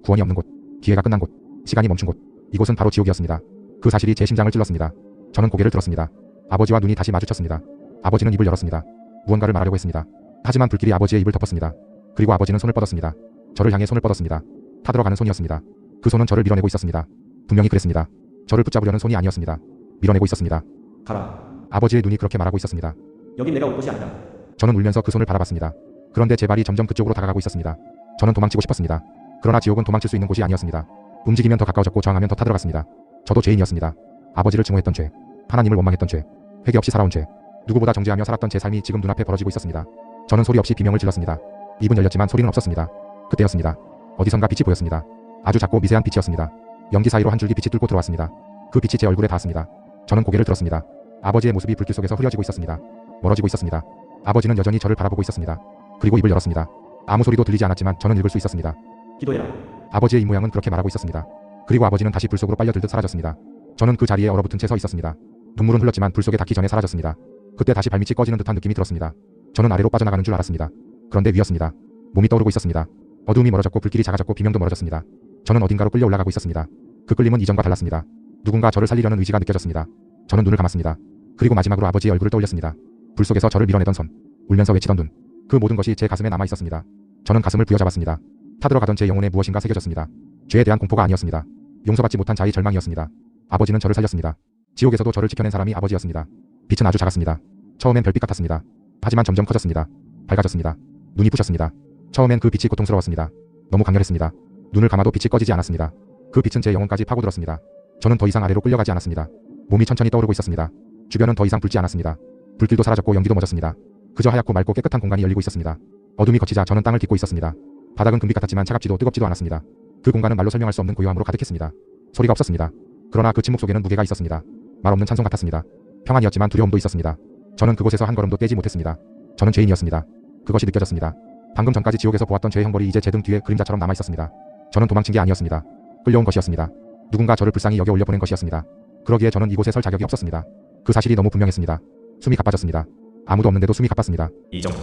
구원이 없는 곳, 기회가 끝난 곳, 시간이 멈춘 곳, 이곳은 바로 지옥이었습니다. 그 사실이 제 심장을 찔렀습니다. 저는 고개를 들었습니다. 아버지와 눈이 다시 마주쳤습니다. 아버지는 입을 열었습니다. 무언가를 말하려고 했습니다. 하지만 불길이 아버지의 입을 덮었습니다. 그리고 아버지는 손을 뻗었습니다. 저를 향해 손을 뻗었습니다. 타들어가는 손이었습니다. 그 손은 저를 밀어내고 있었습니다. 분명히 그랬습니다. 저를 붙잡으려는 손이 아니었습니다. 밀어내고 있었습니다. 가라. 아버지의 눈이 그렇게 말하고 있었습니다. 여긴 내가 올 곳이 아니다. 저는 울면서 그 손을 바라봤습니다. 그런데 제 발이 점점 그쪽으로 다가가고 있었습니다. 저는 도망치고 싶었습니다. 그러나 지옥은 도망칠 수 있는 곳이 아니었습니다. 움직이면 더 가까워졌고 저항하면 더 타들어갔습니다. 저도 죄인이었습니다. 아버지를 증오했던 죄, 하나님을 원망했던 죄, 회개 없이 살아온 죄, 누구보다 정죄하며 살았던 제 삶이 지금 눈앞에 벌어지고 있었습니다. 저는 소리 없이 비명을 질렀습니다. 입은 열렸지만 소리는 없었습니다. 그때였습니다. 어디선가 빛이 보였습니다. 아주 작고 미세한 빛이었습니다. 연기 사이로 한 줄기 빛이 뚫고 들어왔습니다. 그 빛이 제 얼굴에 닿았습니다. 저는 고개를 들었습니다. 아버지의 모습이 불길 속에서 흐려지고 있었습니다. 멀어지고 있었습니다. 아버지는 여전히 저를 바라보고 있었습니다. 그리고 입을 열었습니다. 아무 소리도 들리지 않았지만 저는 읽을 수 있었습니다. 기도해라. 아버지의 입모양은 그렇게 말하고 있었습니다. 그리고 아버지는 다시 불 속으로 빨려들듯 사라졌습니다. 저는 그 자리에 얼어붙은 채 서 있었습니다. 눈물은 흘렀지만 불 속에 닿기 전에 사라졌습니다. 그때 다시 발밑이 꺼지는 듯한 느낌이 들었습니다. 저는 아래로 빠져나가는 줄 알았습니다. 그런데 위였습니다. 몸이 떠오르고 있었습니다. 어두움이 멀어졌고 불길이 작아졌고 비명도 멀어졌습니다. 저는 어딘가로 끌려 올라가고 있었습니다. 그 끌림은 이전과 달랐습니다. 누군가 저를 살리려는 의지가 느껴졌습니다. 저는 눈을 감았습니다. 그리고 마지막으로 아버지의 얼굴을 떠올렸습니다. 불 속에서 저를 밀어내던 손, 울면서 외치던 눈, 그 모든 것이 제 가슴에 남아 있었습니다. 저는 가슴을 부여잡았습니다. 타들어가던 제 영혼에 무엇인가 새겨졌습니다. 죄에 대한 공포가 아니었습니다. 용서받지 못한 자의 절망이었습니다. 아버지는 저를 살렸습니다. 지옥에서도 저를 지켜낸 사람이 아버지였습니다. 빛은 아주 작았습니다. 처음엔 별빛 같았습니다. 하지만 점점 커졌습니다. 밝아졌습니다. 눈이 부셨습니다. 처음엔 그 빛이 고통스러웠습니다. 너무 강렬했습니다. 눈을 감아도 빛이 꺼지지 않았습니다. 그 빛은 제 영혼까지 파고들었습니다. 저는 더 이상 아래로 끌려가지 않았습니다. 몸이 천천히 떠오르고 있었습니다. 주변은 더 이상 붉지 않았습니다. 불길도 사라졌고 연기도 멎었습니다. 그저 하얗고 맑고 깨끗한 공간이 열리고 있었습니다. 어둠이 걷히자 저는 땅을 딛고 있었습니다. 바닥은 금빛 같았지만 차갑지도 뜨겁지도 않았습니다. 그 공간은 말로 설명할 수 없는 고요함으로 가득했습니다. 소리가 없었습니다. 그러나 그 침묵 속에는 무게가 있었습니다. 말 없는 찬송 같았습니다. 평안이었지만 두려움도 있었습니다. 저는 그곳에서 한 걸음도 떼지 못했습니다. 저는 죄인이었습니다. 그것이 느껴졌습니다. 방금 전까지 지옥에서 보았던 죄의 형벌이 이제 제 등 뒤에 그림자처럼 남아있었습니다. 저는 도망친 게 아니었습니다. 끌려온 것이었습니다. 누군가 저를 불쌍히 여겨 올려보낸 것이었습니다. 그러기에 저는 이곳에 설 자격이 없었습니다. 그 사실이 너무 분명했습니다. 숨이 가빠졌습니다. 아무도 없는데도 숨이 가빴습니다. 이정.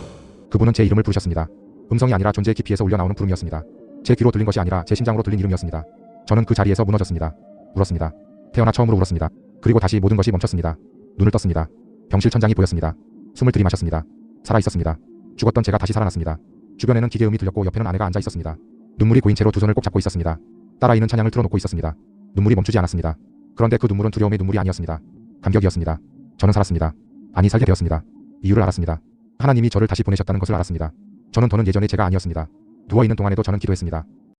그분은 제 이름을 부르셨습니다. 음성이 아니라 존재의 깊이에서 울려나오는 부름이었습니다. 제 귀로 들린 것이 아니라 제 심장으로 들린 이름이었습니다. 저는 그 자리에서 무너졌습니다. 울었습니다. 태어나 처음으로 울었습니다. 그리고 다시 모든 것이 멈췄습니다. 눈을 떴습니다. 병실 천장이 보였습니다. 숨을 들이마셨습니다. 살아있었습니다. 죽었던 제가 다시 살아났습니다. 주변에는 기계음이 들렸고 옆에는 아내가 앉아 있었습니다. 눈물이 고인 채로 두 손을 꼭 잡고 있었습니다. 딸아이는 찬양을 틀어놓고 있었습니다. 눈물이 멈추지 않았습니다. 그런데 그 눈물은 두려움의 눈물이 아니었습니다. 감격이었습니다. 저는 살았습니다. 아니 살게 되었습니다. 이유를 알았습니다. 하나님이 저를 다시 보내셨다는 것을 알았습니다. 저는 더는 예전의 제가 아니었습니다. 누워있는 동안에도 저는 기도했습니다.